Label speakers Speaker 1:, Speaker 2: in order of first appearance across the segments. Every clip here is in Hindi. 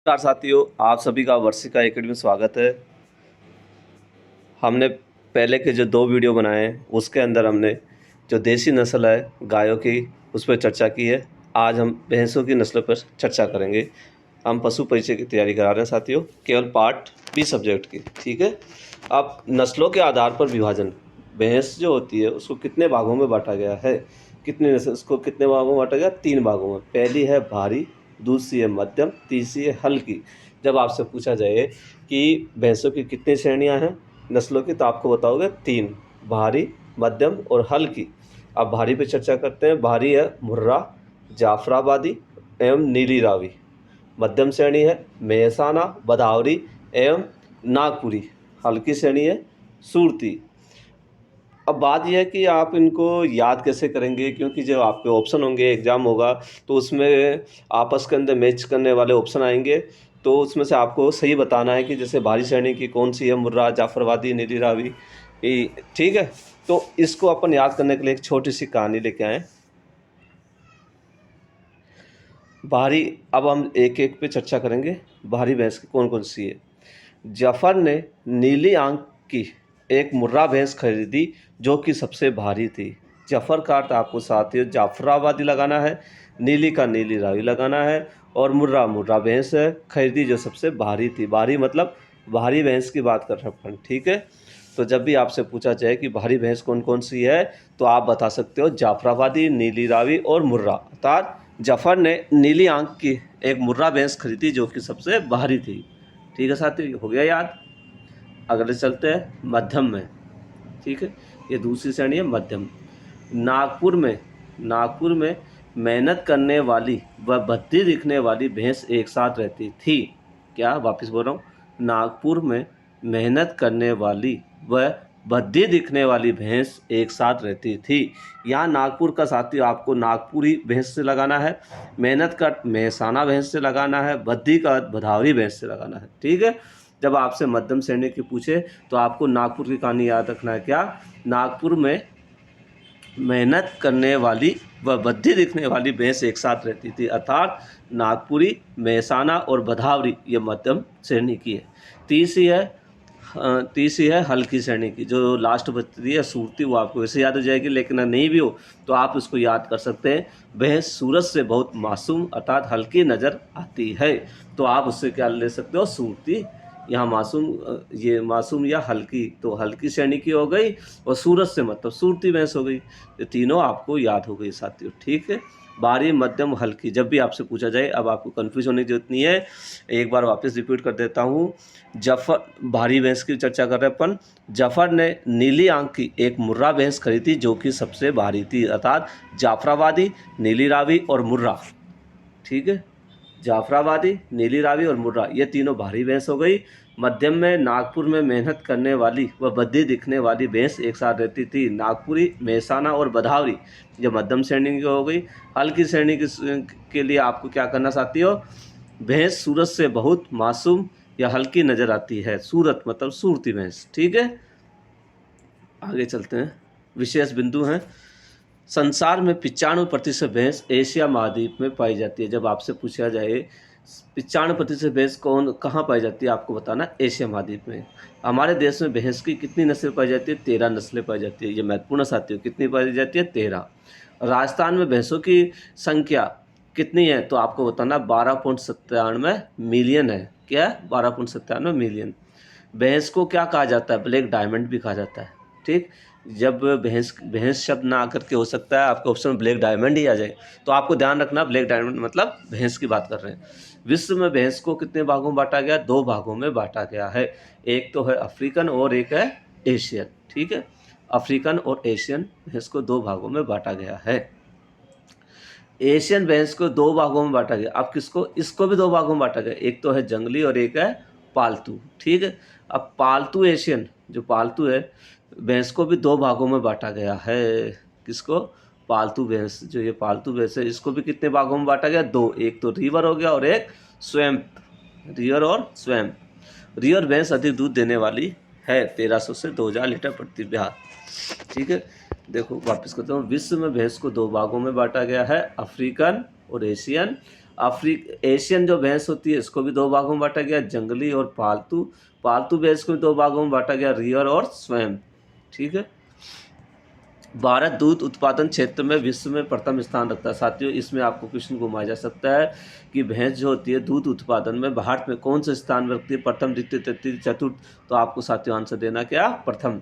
Speaker 1: नमस्कार साथियों, आप सभी का वर्षिका एकेडमी में स्वागत है। हमने पहले के जो 2 वीडियो बनाए हैं उसके अंदर हमने जो देसी नस्ल है गायों की उस पर चर्चा की है। आज हम भैंसों की नस्लों पर चर्चा करेंगे। हम पशु परिचय की तैयारी करा रहे हैं साथियों, केवल पार्ट बी सब्जेक्ट की, ठीक है। अब नस्लों के आधार पर विभाजन, भैंस जो होती है उसको कितने भागों में बांटा गया है, कितने नस्ल उसको कितने भागों में बांटा गया, 3 भागों में। पहली है भारी, दूसरी है मध्यम, तीसरी है हल्की। जब आपसे पूछा जाए कि भैंसों की कितनी श्रेणियां हैं नस्लों की, तो आपको बताओगे 3, भारी, मध्यम और हल्की। अब भारी पे चर्चा करते हैं। भारी है मुर्रा, जाफराबादी एवं नीली रावी। मध्यम श्रेणी है मेहसाना, बदावरी एवं नागपुरी। हल्की श्रेणी है सूरती। अब बात यह है कि आप इनको याद कैसे करेंगे, क्योंकि जो आपके ऑप्शन होंगे, एग्ज़ाम होगा तो उसमें आपस के अंदर मैच करने वाले ऑप्शन आएंगे। तो उसमें से आपको सही बताना है कि जैसे भारी श्रेणी की कौन सी है, मुर्रा, जाफरवादी, नीली रावी। ठीक है। तो इसको अपन याद करने के लिए एक छोटी सी कहानी लेके आए। भारी, अब हम एक एक पे चर्चा करेंगे। भारी भैंस की कौन कौन सी है। जफर ने नीली आंख की एक मुर्रा भैंस खरीदी जो कि सबसे भारी थी। जफर का अर्थ आपको साथियों जाफराबादी लगाना है, नीली का नीली रावी लगाना है, और मुर्रा मुर्रा भैंस है खरीदी जो सबसे भारी थी। भारी मतलब भारी भैंस की बात कर रहे हैं अपन, ठीक है। तो जब भी आपसे पूछा जाए कि भारी भैंस कौन कौन सी है, तो आप बता सकते हो जाफराबादी, नीली रावी और मुर्रा। अर्थात जफर ने नीली आंख की एक मुर्रा भैंस खरीदी जो कि सबसे भारी थी। ठीक है साथियों, हो गया याद। अगले चलते हैं मध्यम में, ठीक है। ये दूसरी श्रेणी है मध्यम। नागपुर में मेहनत करने वाली व भद्दी दिखने वाली भैंस एक साथ रहती थी। क्या, वापस बोल रहा हूँ, नागपुर में मेहनत करने वाली व भद्दी दिखने वाली भैंस एक साथ रहती थी। यहाँ नागपुर का साथियों आपको नागपुरी भैंस से लगाना है, मेहनत का मेहसाना भैंस से लगाना है, भद्दी का भदावरी भैंस से लगाना है, ठीक है। जब आपसे मध्यम श्रेणी की पूछे तो आपको नागपुर की कहानी याद रखना है। क्या, नागपुर में मेहनत करने वाली व भद्दी दिखने वाली भैंस एक साथ रहती थी। अर्थात नागपुरी, मेहसाना और भदावरी ये मध्यम श्रेणी की है। तीसरी है हल्की श्रेणी की। जो लास्ट बचती है सूरती, वो आपको वैसे याद हो जाएगी, लेकिन नहीं भी हो तो आप इसको याद कर सकते हैं। भैंस सूरज से बहुत मासूम अर्थात हल्की नज़र आती है, तो आप उससे क्या ले सकते हो, सूरती। यहाँ मासूम, ये मासूम या हल्की, तो हल्की श्रेणी की हो गई, और सूरज से मतलब सूरती भैंस हो गई। ये तीनों आपको याद हो गई साथियों, ठीक है। भारी, मध्यम, हल्की, जब भी आपसे पूछा जाए, अब आपको कंफ्यूज होने की जरूरत नहीं है। एक बार वापस रिपीट कर देता हूँ। जफर, भारी भैंस की चर्चा कर रहे हैं अपन। जफर ने नीली आंख की एक मुर्रा भैंस खरीदी जो कि सबसे भारी थी। अर्थात जाफराबादी, नीली रावी और मुर्रा, ठीक है। जाफराबादी, नीली रावी और मुर्रा ये तीनों भारी भैंस हो गई। मध्यम में नागपुर में मेहनत करने वाली व भद्दी दिखने वाली भैंस एक साथ रहती थी। नागपुरी, मेहसाना और भदावरी जो मध्यम श्रेणी की हो गई। हल्की श्रेणी के लिए आपको क्या करना चाहती हो, भैंस सूरत से बहुत मासूम या हल्की नज़र आती है। सूरत मतलब सूरती भैंस, ठीक है। आगे चलते हैं, विशेष बिंदु हैं। संसार में 95% भैंस एशिया महाद्वीप में पाई जाती है। जब आपसे पूछा जाए 95% भैंस कहाँ पाई जाती है, आपको बताना एशिया महाद्वीप में। हमारे देश में भैंस की कितनी नस्लें पाई जाती है, 13 नस्लें पाई जाती है। ये महत्वपूर्ण साथियों, कितनी पाई जाती है, 13। राजस्थान में भैंसों की संख्या कितनी है, तो आपको बताना 12.97 मिलियन है। क्या है, 12.97 मिलियन। भैंस को क्या कहा जाता है, ब्लैक डायमंड भी कहा जाता है, ठीक। जब भैंस भैंस शब्द ना आकर के हो सकता है आपके ऑप्शन में ब्लैक डायमंड ही आ जाए, तो आपको ध्यान रखना ब्लैक डायमंड मतलब भैंस की बात कर रहे हैं। विश्व में भैंस को कितने भागों में बांटा गया, 2 भागों में बांटा गया है। एक तो है अफ्रीकन और एक है एशियन, ठीक है। अफ्रीकन और एशियन भैंस को 2 भागों में बांटा गया है। एशियन भैंस को 2 भागों में बांटा गया। अब किसको, इसको भी 2 भागों में बांटा गया। एक तो है जंगली और एक है पालतू, ठीक है। अब पालतू एशियन जो पालतू है भैंस को भी 2 भागों में बांटा गया है। किसको, पालतू भैंस, जो ये पालतू भैंस है इसको भी कितने भागों में बांटा गया, 2। एक तो रिवर हो गया और एक स्वैम्प, रियर और स्वैम्प। रियर भैंस अधिक दूध देने वाली है, 1300 से 2000 लीटर प्रति ब्याह, ठीक है। देखो वापस करता हूँ, विश्व में भैंस को 2 भागों में बांटा गया है, अफ्रीकन और एशियन। एशियन जो भैंस होती है इसको भी 2 भागों में बांटा गया, जंगली और पालतू। पालतू भैंस को भी 2 भागों में बांटा गया, रियर और स्वयं। ठीक है। भारत दूध उत्पादन क्षेत्र में विश्व में प्रथम स्थान रखता है। साथियों, इसमें आपको क्वेश्चन घुमाया जा सकता है कि भैंस जो होती है दूध उत्पादन में भारत में कौन से स्थान में रखती है, प्रथम, द्वितीय, तृतीय, चतुर्थ। तो आपको साथियों आंसर देना क्या, प्रथम।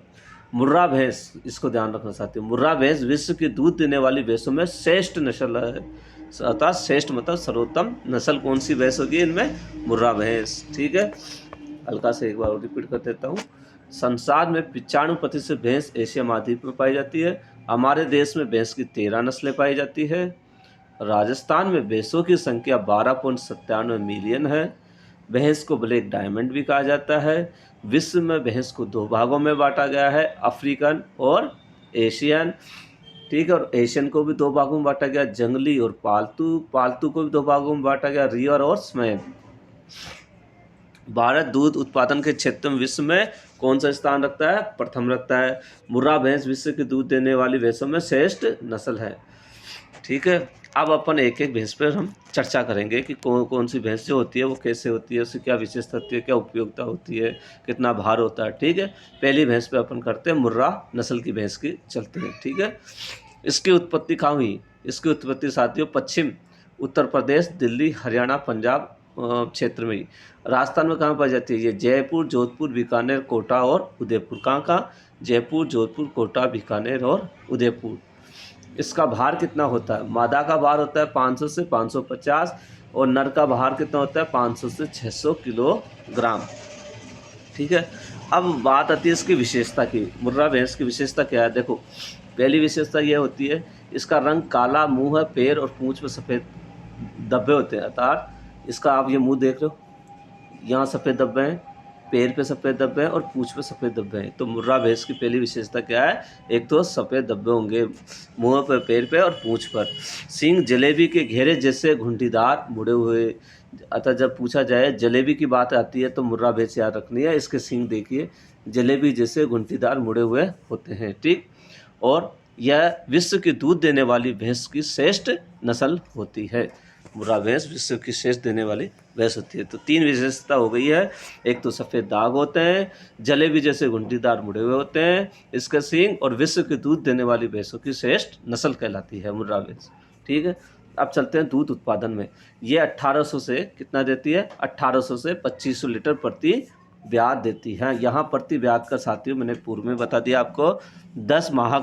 Speaker 1: मुर्रा भैंस, इसको ध्यान रखना साथियों, मुर्रा भैंस विश्व की दूध देने वाली भैंसों में श्रेष्ठ नस्ल है। अर्थात श्रेष्ठ मतलब सर्वोत्तम नस्ल कौन सी भैंस होगी इनमें, मुर्रा भैंस। ठीक है। हल्का से एक बार रिपीट कर देता हूँ। संसार में 95% भैंस एशिया महाद्वीप में पाई जाती है। हमारे देश में भैंस की 13 नस्लें पाई जाती है। राजस्थान में भैंसों की संख्या 12.97 मिलियन है। भैंस को ब्लैक डायमंड भी कहा जाता है। विश्व में भैंस को 2 भागों में बांटा गया है, अफ्रीकन और एशियन। ठीक है। और एशियन को भी 2 भागों में बांटा गया, जंगली और पालतू। पालतू को भी 2 भागों में बांटा गया, रियर और स्वयं। भारत दूध उत्पादन के क्षेत्र में विश्व में कौन सा स्थान रखता है, प्रथम रखता है। मुर्रा भैंस विश्व की दूध देने वाली भैंसों में श्रेष्ठ नस्ल है। ठीक है। अब अपन एक एक भैंस पर हम चर्चा करेंगे कि कौन कौन सी भैंस जो होती है वो कैसे होती है, उसकी क्या विशेषता होती है, क्या उपयोगिता होती है, कितना भार होता है। ठीक है। पहली भैंस पे अपन करते हैं, मुर्रा नस्ल की भैंस की चलते हैं। ठीक है। इसकी उत्पत्ति कहाँ हुई, इसकी उत्पत्ति साथियों पश्चिम उत्तर प्रदेश, दिल्ली, हरियाणा, पंजाब क्षेत्र में ही। राजस्थान में कहाँ पाई जाती है ये, जयपुर, जोधपुर, बीकानेर, कोटा और उदयपुर। कहाँ, जयपुर, जोधपुर, कोटा, बीकानेर और उदयपुर। इसका भार कितना होता है, मादा का भार होता है 500 से 550 और नर का भार कितना होता है 500 से 600 किलोग्राम। ठीक है। अब बात आती है इसकी विशेषता की। मुर्रा भैंस की विशेषता क्या है, देखो पहली विशेषता यह होती है इसका रंग काला, मुंह है, पैर और पूंछ में सफ़ेद धब्बे होते हैं। अर्थात इसका आप ये मुंह देख रहे हो, यहाँ सफ़ेद धब्बे हैं, पैर पे सफ़ेद धब्बे हैं और पूंछ पे सफ़ेद धब्बे हैं। तो मुर्रा भैंस की पहली विशेषता क्या है, एक तो सफ़ेद धब्बे होंगे मुंह पर, पैर पे और पूंछ पर। सींग जलेबी के घेरे जैसे घुंटीदार मुड़े हुए। अतः जब पूछा जाए जलेबी की बात आती है तो मुर्रा भैंस याद रखनी है। इसके सींग देखिए जलेबी जैसे घुंटीदार मुड़े हुए होते हैं। ठीक। और यह विश्व की दूध देने वाली भैंस की श्रेष्ठ नस्ल होती है। मुर्रा भैंस विश्व की श्रेष्ठ देने वाली भैंस होती है। तो 3 विशेषता हो गई है, एक तो सफ़ेद दाग होते हैं, जलेबी जैसे घुंटीदार मुड़े हुए होते हैं इसके सींग, और विश्व की दूध देने वाली भैंसों की श्रेष्ठ नस्ल कहलाती है मुर्रा भैंस। ठीक है। अब चलते हैं दूध उत्पादन में। ये 1800 से कितना देती है, 1800 से 2500 लीटर प्रति ब्याज देती है। यहाँ प्रति ब्याज का साथियों मैंने पूर्व में बता दिया आपको, 10 माह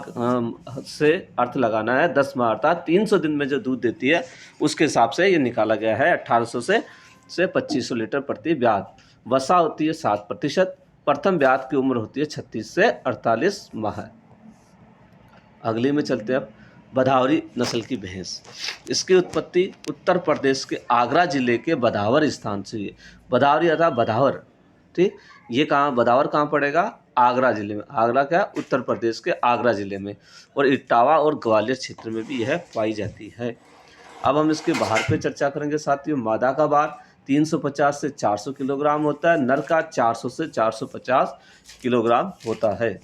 Speaker 1: से अर्थ लगाना है। 10 माह अर्थात 300 दिन में जो दूध देती है उसके हिसाब से ये निकाला गया है, 1800 से 2500 लीटर प्रति ब्याज। वसा होती है 7%। प्रथम ब्याज की उम्र होती है 36 से 48 माह। अगली में चलते हैं अब, बधावरी नस्ल की भैंस। इसकी उत्पत्ति उत्तर प्रदेश के आगरा जिले के बधावर स्थान से है। बधावरी अर्थात बधावर। ठीक। ये कहाँ, बधावर कहाँ पड़ेगा, आगरा जिले में। आगरा क्या, उत्तर प्रदेश के आगरा जिले में। और इटावा और ग्वालियर क्षेत्र में भी यह पाई जाती है। अब हम इसके भार पे चर्चा करेंगे साथियों। मादा का भार 350 से 400 किलोग्राम होता है, नर का 400 से 450 किलोग्राम होता है।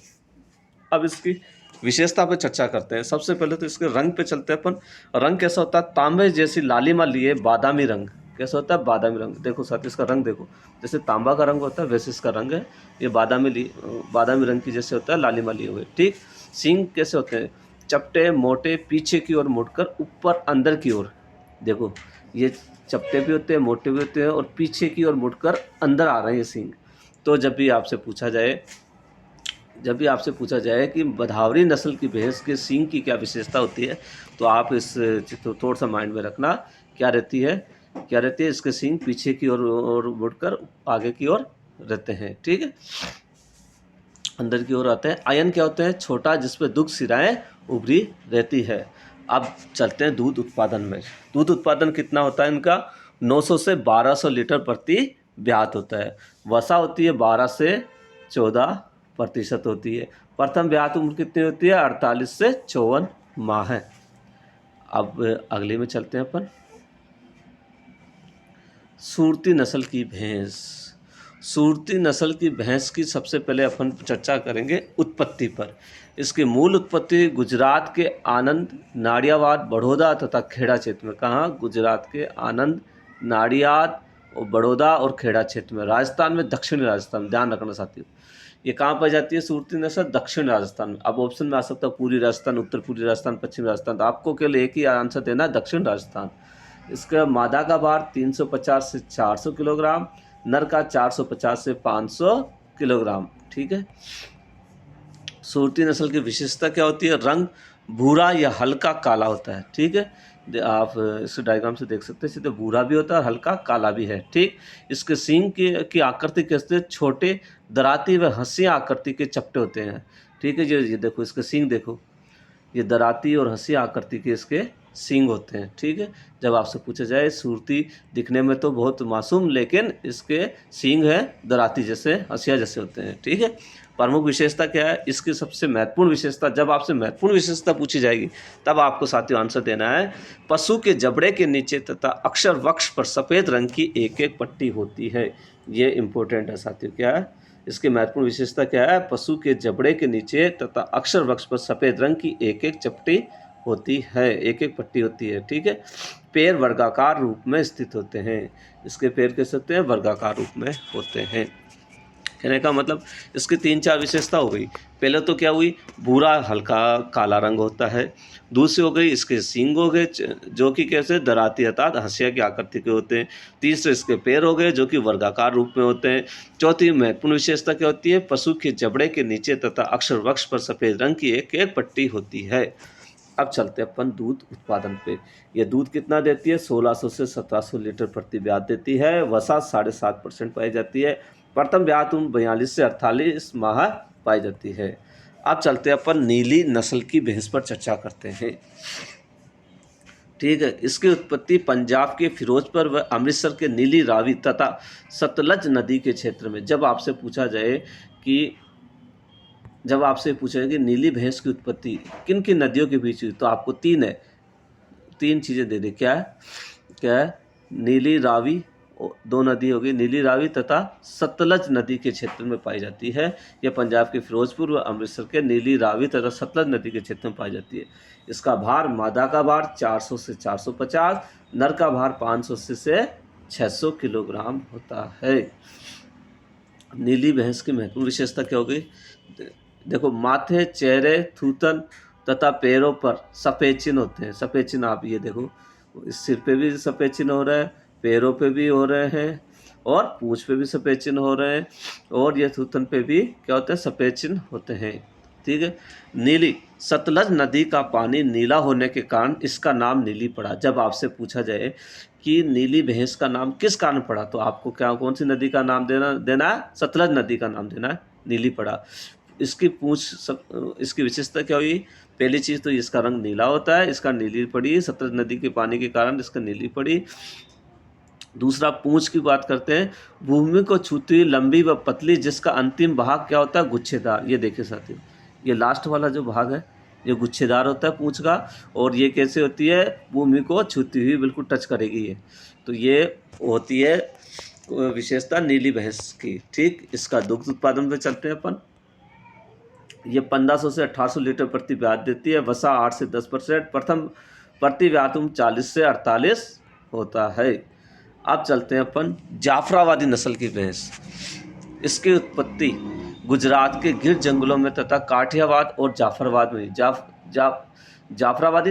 Speaker 1: अब इसकी विशेषता पर चर्चा करते हैं। सबसे पहले तो इसके रंग पे चलते हैं अपन। रंग कैसा होता है, तांबे जैसी लालिमा लिए बादामी रंग। कैसा होता है, बादामी रंग। देखो साथ इसका रंग देखो, जैसे तांबा का रंग होता है वैसे इसका रंग है। ये बादामी रंग की जैसे होता है, लालिमा लिए हुए। ठीक। सींग कैसे होते हैं, चपटे, मोटे, पीछे की ओर मुड़कर ऊपर अंदर की ओर। देखो ये चपटे भी होते हैं, मोटे भी होते हैं और पीछे की ओर मुड़कर अंदर आ रहे हैं ये सींग। तो जब भी आपसे पूछा जाए कि बधावरी नस्ल की भैंस के सींग की क्या विशेषता होती है, तो आप इस थोड़ा सा माइंड में रखना, क्या रहती है इसके सींग पीछे की ओर मुड़कर आगे की ओर रहते हैं। ठीक है। अंदर की ओर आते हैं। आयन क्या होते हैं, छोटा जिसपे दुग्ध सिराएं उभरी रहती है। अब चलते हैं दूध उत्पादन में। दूध उत्पादन कितना होता है इनका, 900 से 1200 लीटर प्रति ब्यात होता है। वसा होती है 12 से 14% होती है। प्रथम ब्यात उम्र कितनी होती है, 48 से 54 माह है। अब अगले में चलते हैं अपन, सूरती नस्ल की भैंस। सूरती नस्ल की भैंस की सबसे पहले अपन चर्चा करेंगे उत्पत्ति पर। इसकी मूल उत्पत्ति गुजरात के आनंद, नाडियावाद, बड़ौदा तथा खेड़ा क्षेत्र में। कहाँ? गुजरात के आनंद, नाडियाद और बड़ौदा और खेड़ा क्षेत्र में, राजस्थान में, दक्षिणी राजस्थान, ध्यान रखना साथियों। ये कहाँ पाई जाती है सूरती नस्ल? दक्षिण राजस्थान में। अब ऑप्शन में आ सकता है पूर्वी राजस्थान, उत्तर पूर्वी राजस्थान, पश्चिमी राजस्थान, तो आपको केवल एक ही आंसर देना है, दक्षिण राजस्थान। इसका मादा का भार 350 से 400 किलोग्राम, नर का 450 से 500 किलोग्राम। ठीक है। सूरती नस्ल की विशेषता क्या होती है? रंग भूरा या हल्का काला होता है। ठीक है, आप इस डायग्राम से देख सकते हैं, सीधे भूरा भी होता है और हल्का काला भी है। ठीक, इसके सींग की आकृति कैसे? छोटे दराती व हंसी आकृति के चपटे होते हैं। ठीक है, ये देखो, इसके सींग देखो, ये दराती और हंसी आकृति के इसके सींग होते हैं। ठीक है, जब आपसे पूछा जाए सूरती दिखने में तो बहुत मासूम, लेकिन इसके सींग है दराती जैसे, हंसिया जैसे होते हैं। ठीक है, प्रमुख विशेषता क्या है? इसकी सबसे महत्वपूर्ण विशेषता, जब आपसे महत्वपूर्ण विशेषता पूछी जाएगी तब आपको साथियों आंसर देना है। पशु के जबड़े के नीचे तथा अक्षर वक्ष पर सफ़ेद रंग की एक एक पट्टी होती है। ये इंपॉर्टेंट है साथियों। क्या है इसकी महत्वपूर्ण विशेषता? क्या है? पशु के जबड़े के नीचे तथा अक्षर वक्ष पर सफ़ेद रंग की एक एक चपटी होती है, एक एक पट्टी होती है। ठीक है, पैर वर्गाकार रूप में स्थित होते हैं। इसके पैर कैसे होते हैं? वर्गाकार रूप में होते हैं। कहने का मतलब इसकी 3-4 विशेषता हो गई। पहले तो क्या हुई? भूरा हल्का काला रंग होता है। दूसरी हो गई इसके सींग हो गए, जो कि कैसे? दराती अर्थात हंसिया की आकृति के होते हैं। तीसरे इसके पैर हो गए, जो कि वर्गाकार रूप में होते हैं। चौथी महत्वपूर्ण विशेषता क्या होती है? पशु के जबड़े के नीचे तथा अक्षर वक्ष पर सफ़ेद रंग की एक एक पट्टी होती है। अब चलते हैं अपन दूध उत्पादन पे। ये दूध कितना देती है? 1600 से 1700 लीटर प्रति ब्यात देती है। वसा 7.5% पाई जाती है। प्रथम ब्यात उम्र 42 से 48 माह पाई जाती है। अब चलते हैं अपन नीली नस्ल की भैंस पर चर्चा करते हैं। ठीक है, इसकी उत्पत्ति पंजाब के फिरोजपुर व अमृतसर के नीली रावी तथा सतलज नदी के क्षेत्र में। जब आपसे पूछा जाए कि नीली भैंस की उत्पत्ति किन किन नदियों के बीच हुई, तो आपको तीन चीज़ें दे दे। क्या है? नीली रावी, दो नदी हो गई, नीली रावी तथा सतलज नदी के क्षेत्र में पाई जाती है। यह पंजाब के फिरोजपुर व अमृतसर के नीली रावी तथा सतलज नदी के क्षेत्र में पाई जाती है। इसका भार, मादा का भार 400 से 450, नर का भार 500 से 600 किलोग्राम होता है। नीली भैंस की महत्वपूर्ण विशेषता क्या हो गई? देखो, माथे, चेहरे, थूथन तथा पैरों पर सफ़ेद चिन्ह होते हैं। सफ़ेद चिन्ह आप ये देखो, इस सिर पे भी सफ़ेद चिन्ह हो रहा है, पैरों पे भी हो रहे हैं और पूंछ पे भी सफ़ेद चिन्ह हो रहे हैं, और ये थूथन पे भी क्या होते हैं? सफ़ेद चिन्ह होते हैं। ठीक है, नीली, सतलज नदी का पानी नीला होने के कारण इसका नाम नीली पड़ा। जब आपसे पूछा जाए कि नीली भैंस का नाम किस कारण पड़ा, तो आपको कौन सी नदी का नाम देना है? सतलज नदी का नाम देना है, नीली पड़ा। इसकी इसकी विशेषता क्या हुई? पहली चीज़ तो इसका रंग नीला होता है, इसका नीली पड़ी, सतलज नदी के पानी के कारण इसका नीली पड़ी। दूसरा, पूंछ की बात करते हैं। भूमि को छूती हुई, लंबी व पतली, जिसका अंतिम भाग क्या होता है? गुच्छेदार। ये देखिए साथियों, ये लास्ट वाला जो भाग है ये गुच्छेदार होता है पूंछ का, और ये कैसे होती है? भूमि को छूती हुई, बिल्कुल टच करेगी ये। तो ये होती है विशेषता नीली भैंस की। ठीक, इसका दुग्ध उत्पादन पे चलते हैं अपन। ये 1500 से 1800 लीटर प्रति ब्यात देती है। वसा 8 से 10%। प्रथम प्रति ब्यात उम्र 40 से 48 होता है। अब चलते हैं अपन जाफराबादी नस्ल की भैंस। इसकी उत्पत्ति गुजरात के गिर जंगलों में तथा काठियावाद और जाफराबाद में। जाफराबाद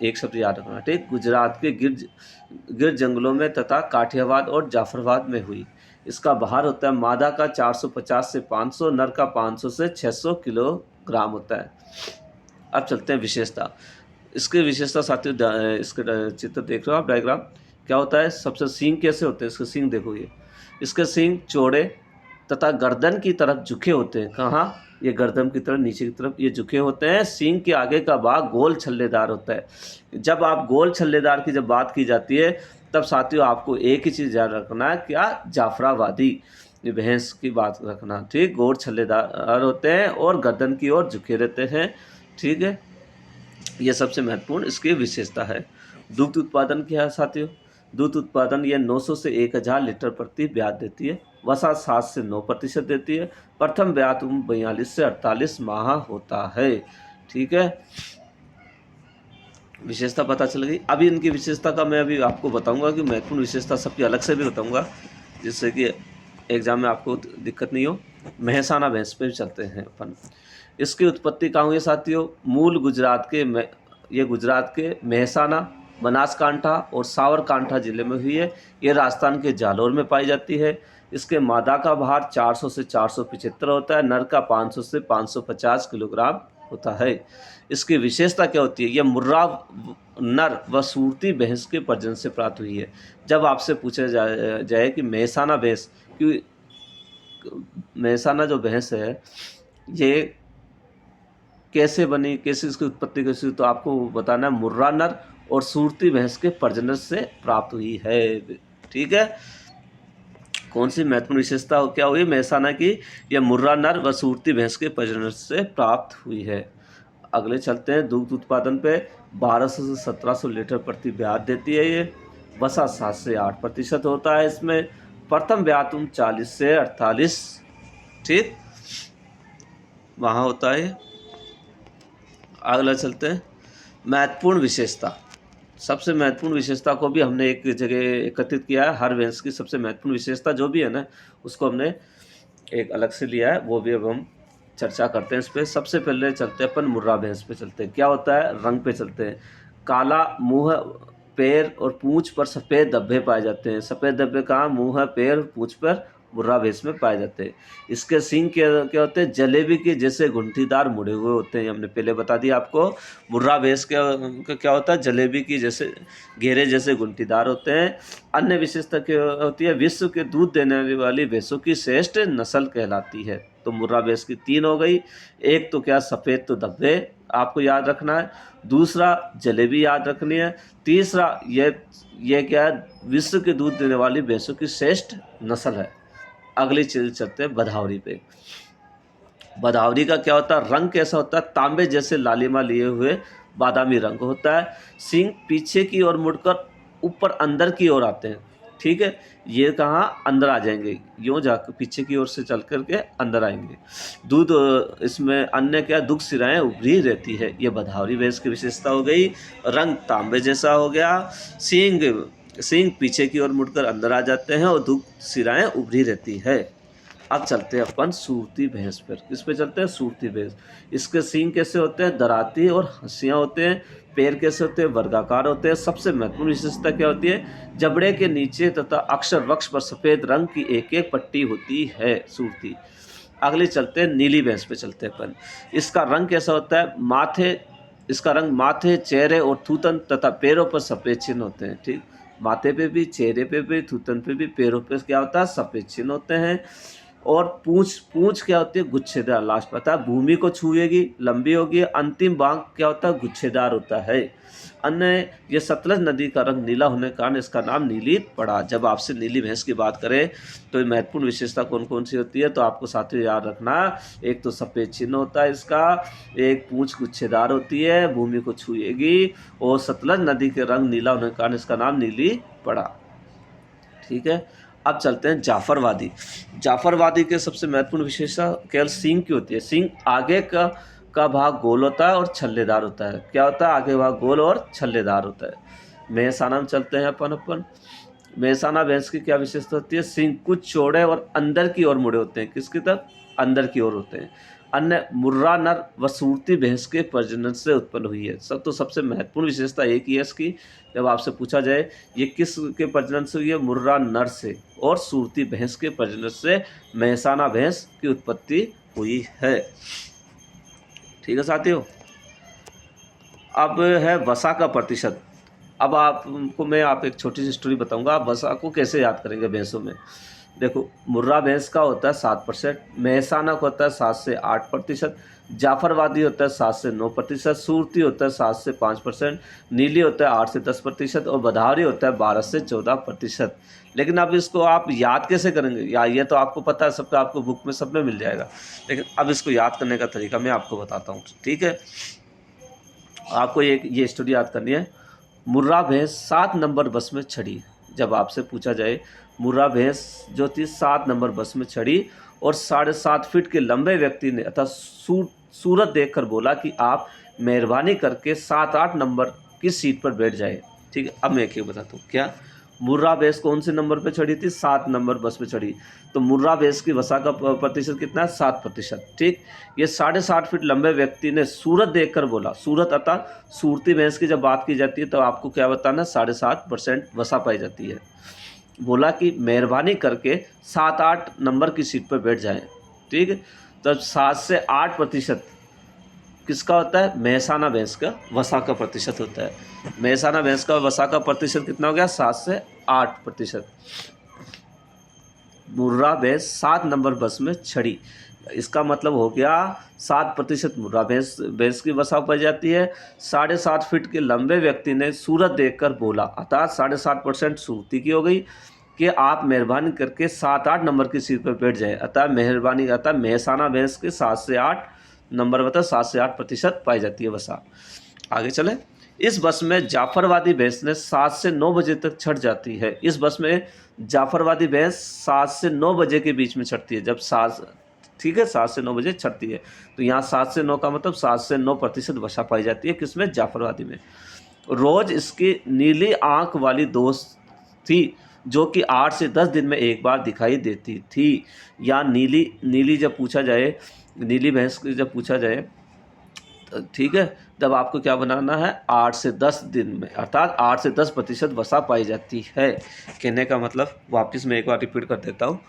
Speaker 1: एक शब्द याद रखना। ठीक, गुजरात के गिर जंगलों में तथा काठियावाद और जाफराबाद में हुई। इसका भार होता है, मादा का 450 से 500, नर का 500 से 600 किलोग्राम होता है। अब चलते हैं विशेषता। इसकी विशेषता साथियों, इसके चित्र देख रहे हो आप, डायग्राम क्या होता है? सबसे सींग कैसे होते हैं? इसके सींग देखो, ये इसके सींग चौड़े तथा गर्दन की तरफ झुके होते हैं। कहाँ? ये गर्दन की तरफ, नीचे की तरफ ये झुके होते हैं। सींग के आगे का भाग गोल छल्लेदार होता है। जब आप गोल छल्लेदार की जब बात की जाती है, तब साथियों आपको एक ही चीज़ याद रखना है, क्या? जाफराबादी भैंस की बात रखना। ठीक, गोल छल्लेदार होते हैं और गर्दन की ओर झुके रहते हैं। ठीक है, ये सबसे महत्वपूर्ण इसकी विशेषता है। दुग्ध उत्पादन क्या है साथियों? दूध उत्पादन ये 900 से 1000 लीटर प्रति ब्याज देती है। वसा 7 से 9% देती है। प्रथम ब्याज 42 से 48 माह होता है। ठीक है, विशेषता पता चल गई। अभी इनकी विशेषता का मैं अभी आपको बताऊंगा कि महत्वपूर्ण विशेषता सबकी अलग से भी बताऊंगा, जिससे कि एग्जाम में आपको दिक्कत नहीं हो। मेहसाना भैंस पे भी चलते हैं अपन। इसकी उत्पत्ति कहाँ हुई है साथियों? मूल गुजरात के ये गुजरात के मेहसाना, बनासकांठा और साबरकांठा जिले में हुई है। ये राजस्थान के जालौर में पाई जाती है। इसके मादा का भार 400 से 475 होता है। नर का 500 से 550 किलोग्राम होता है। इसकी विशेषता क्या होती है? यह मुर्रा नर व सूरती भैंस के प्रजनन से प्राप्त हुई है। जब आपसे पूछा जाए कि मेहसाना भैंस की, मेहसाना जो भैंस है ये कैसे बनी, कैसे इसकी उत्पत्ति कैसी, तो आपको बताना है मुर्रा नर और सूरती भैंस के प्रजनन से प्राप्त हुई है। ठीक है, कौन सी महत्वपूर्ण विशेषता क्या हुई मेहसाना की? यह मुर्रा नर व सूरती भैंस के प्रजनन से प्राप्त हुई है। अगले चलते हैं दूध उत्पादन पे। 1200 से 1700 लीटर प्रति ब्याज देती है ये। वसा 7 से 8% होता है इसमें। प्रथम ब्याज 40 से 48, ठीक, वहाँ होता है। अगला चलते हैं महत्वपूर्ण विशेषता। सबसे महत्वपूर्ण विशेषता को भी हमने एक जगह एकत्रित किया है। हर भैंस की सबसे महत्वपूर्ण विशेषता जो भी है ना, उसको हमने एक अलग से लिया है, वो भी अब हम चर्चा करते हैं इस पर। सबसे पहले चलते हैं अपन मुर्रा भैंस पे चलते हैं। क्या होता है? रंग पे चलते हैं। काला मुंह, पैर और पूंछ पर सफ़ेद धब्बे पाए जाते हैं। सफ़ेद धब्बे कहाँ? मुंह, पैर, पूंछ पर मुर्रा भैंस में पाए जाते हैं। इसके सींग क्या होते हैं? जलेबी के जैसे घुंटीदार मुड़े हुए होते हैं। हमने पहले बता दिया आपको। मुर्रा भैंस क्या होता है? जलेबी की जैसे घेरे जैसे घुंटीदार होते हैं। अन्य विशेषता क्या होती है? विश्व के दूध देने वाली भैंसों की श्रेष्ठ नस्ल कहलाती है। तो मुर्रा भैंस की 3 हो गई। एक तो क्या? सफ़ेद तो धब्बे आपको याद रखना है। दूसरा जलेबी याद रखनी है। तीसरा ये क्या है? विश्व के दूध देने वाली भैंसों की श्रेष्ठ नस्ल है। अगली चीज चलते हैं बधावरी पे। बधावरी का क्या होता है? रंग कैसा होता है? तांबे जैसे लालिमा लिए हुए बादामी रंग होता है। सींग पीछे की ओर मुड़कर ऊपर अंदर की ओर आते हैं। ठीक है, ये कहाँ? अंदर आ जाएंगे, यूँ जाकर पीछे की ओर से चल करके अंदर आएंगे। दूध इसमें अन्य क्या? दुग्ध सिराएं उभरी रहती है। ये बधावरी भैंस की विशेषता हो गई। रंग तांबे जैसा हो गया। सींग पीछे की ओर मुड़कर अंदर आ जाते हैं और दुग्ध सिराएं उभरी रहती है। अब चलते हैं अपन सूरती भैंस पर। किस पे चलते हैं? सूरती भैंस। इसके सींग कैसे होते हैं? दराती और हंसियाँ होते हैं। पैर कैसे होते हैं? वर्गाकार होते हैं। सबसे महत्वपूर्ण विशेषता क्या होती है? जबड़े के नीचे तथा अक्षर वक्ष पर सफ़ेद रंग की एक एक पट्टी होती है सूरती। अगले चलते हैं नीली भैंस पे चलते हैं अपन। इसका रंग कैसा होता है? इसका रंग माथे, चेहरे और थूथन तथा पैरों पर सफ़ेद चिन्ह होते हैं। ठीक, माथे पे भी, चेहरे पे भी, थूथन पे भी, पैरों पे क्या होता है? सफ़ेद चिन्ह होते हैं। और पूंछ क्या होती है? गुच्छेदार। लास्ट पता है, भूमि को छुएगी, लंबी होगी। अंतिम बांग क्या होता है? गुच्छेदार होता है। अन्य ये सतलज नदी का रंग नीला होने के कारण इसका नाम नीली पड़ा। जब आपसे नीली भैंस की बात करें तो ये महत्वपूर्ण विशेषता कौन कौन सी होती है? तो आपको साथियों याद रखना, एक तो सफ़ेद चिन्ह होता है इसका, एक पूंछ गुच्छेदार होती है, भूमि को छुएगी, और सतलज नदी के रंग नीला होने के कारण इसका नाम नीली पड़ा। ठीक है, अब चलते हैं जाफरवादी। जाफरवादी के सबसे महत्वपूर्ण विशेषता केवल सींग की होती है। सींग आगे का भाग गोल होता है और छल्लेदार होता है। क्या होता है? आगे भाग गोल और छल्लेदार होता है। मेहसाना में चलते हैं अपन। मेहसाना भैंस की क्या विशेषता होती है? सींग कुछ चौड़े और अंदर की ओर मुड़े होते हैं। किसकी तरफ? अंदर की ओर होते हैं। अन्य मुर्रा नर व सूरती भैंस के प्रजनन से उत्पन्न हुई है। सबसे महत्वपूर्ण विशेषता एक ही है इसकी। जब आपसे पूछा जाए ये किस के प्रजनन से हुई है? मुर्रा नर से और सूरती भैंस के प्रजनन से मेहसाना भैंस की उत्पत्ति हुई है। ठीक है साथियों, अब है वसा का प्रतिशत। अब आपको मैं एक छोटी सी स्टोरी बताऊंगा, आप वसा को कैसे याद करेंगे भैंसों में। देखो, मुर्रा भैंस का होता है 7%, मेहसाना का होता है 7 से 8%, जाफरवादी होता है 7 से 9%, सूरती होता है 7 से 5%, नीली होता है 8 से 10% और बधावरी होता है 12 से 14%। लेकिन अब इसको आप याद कैसे करेंगे? ये तो आपको पता है, सबका आपको बुक में सब में मिल जाएगा। लेकिन अब इसको याद करने का तरीका मैं आपको बताता हूँ। ठीक है, आपको ये स्टोरी याद करनी है। मुर्रा भैंस 7 नंबर बस में चढ़ी। जब आपसे पूछा जाए मुर्रा भैंस जो थी 7 नंबर बस में चढ़ी और 7.5 फीट के लंबे व्यक्ति ने अर्थात सूरत देखकर बोला कि आप मेहरबानी करके 7-8 नंबर की सीट पर बैठ जाए। ठीक है, अब मैं एक बताता हूँ क्या मुर्रा भैंस कौन से नंबर पे चढ़ी थी, 7 नंबर बस पे चढ़ी। तो मुर्रा भैंस की वसा का प्रतिशत कितना है, 7%। ठीक, ये 7.5 फीट लंबे व्यक्ति ने सूरत देखकर बोला, सूरत अर्थात सूरती भैंस की जब बात की जाती है तो आपको क्या बताना, 7.5% वसा पाई जाती है। बोला कि मेहरबानी करके 7-8 नंबर की सीट पर बैठ जाएं। ठीक है, तो 7 से 8% किसका होता है, मेहसाना भैंस का वसा का प्रतिशत होता है। मेहसाना भैंस का वसा का प्रतिशत कितना हो गया, 7 से 8%। मुर्रा भैंस 7 नंबर बस में चढ़ी, इसका मतलब हो गया 7% मुर्रा भैंस की वसा पाई जाती है। 7.5 फीट के लंबे व्यक्ति ने सूरत देखकर बोला, अर्थात 7.5% सूरती की हो गई कि आप मेहरबानी करके 7-8 नंबर की सीट पर बैठ जाए। अतः मेहरबानी अतः मेहसाना भैंस के 7 से 8 नंबर बता 7 से 8% पाई जाती है वसा। आगे चले, इस बस में जाफरवादी भैंस ने 7 से 9 बजे तक चढ़ जाती है। इस बस में जाफरवादी भैंस 7 से 9 बजे के बीच में चढ़ती है। जब 7, ठीक है, 7 से 9 बजे चढ़ती है, तो यहाँ 7 से 9 का मतलब 7 से 9% वसा पाई जाती है। किसमें, जाफरवादी में। रोज इसकी नीली आंख वाली दोस्त थी जो कि 8 से 10 दिन में एक बार दिखाई देती थी। या नीली जब पूछा जाए, नीली भैंस जब पूछा जाए, ठीक है, तब आपको क्या बनाना है, 8 से 10 दिन में, अर्थात 8 से 10% वसा पाई जाती है। कहने का मतलब वापस मैं एक बार रिपीट कर देता हूँ,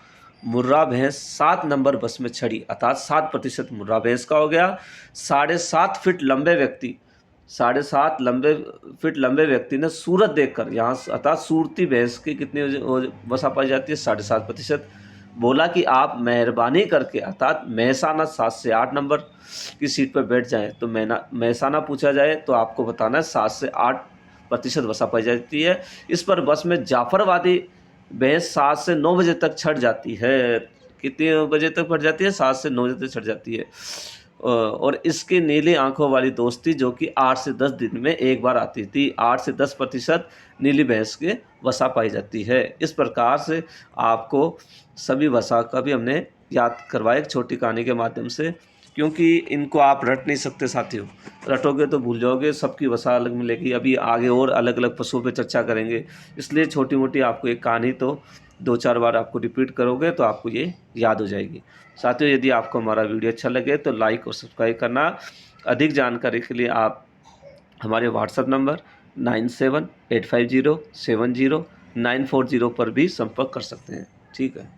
Speaker 1: मुर्रा भैंस 7 नंबर बस में चढ़ी, अर्थात 7% मुर्रा भैंस का हो गया। 7.5 फीट लंबे व्यक्ति, 7.5 फीट लंबे व्यक्ति ने सूरत देखकर, यहाँ अर्थात सूरती भैंस की कितनी वसा पाई जाती है, 7.5%। बोला कि आप मेहरबानी करके अर्थात मेहसाना 7 से 8 नंबर की सीट पर बैठ जाएं। तो मेहसाना पूछा जाए तो आपको बताना है 7 से 8% वसा पाई जाती है। इस पर बस में जाफरवादी भैंस 7 से 9 बजे तक चढ़ जाती है। कितने बजे तक बढ़ जाती है, 7 से 9 बजे तक चढ़ जाती है। और इसकी नीली आंखों वाली दोस्ती जो कि 8 से 10 दिन में एक बार आती थी। 8 से 10% नीली भैंस के वसा पाई जाती है। इस प्रकार से आपको सभी वसा का भी हमने याद करवाया एक छोटी कहानी के माध्यम से, क्योंकि इनको आप रट नहीं सकते साथियों, रटोगे तो भूल जाओगे, सबकी वसा अलग मिलेगी। अभी आगे और अलग अलग पशुओं पे चर्चा करेंगे, इसलिए छोटी मोटी आपको एक कहानी तो 2-4 बार आपको रिपीट करोगे तो आपको ये याद हो जाएगी। साथियों, यदि आपको हमारा वीडियो अच्छा लगे तो लाइक और सब्सक्राइब करना। अधिक जानकारी के लिए आप हमारे व्हाट्सएप नंबर 9785070940 पर भी संपर्क कर सकते हैं। ठीक है।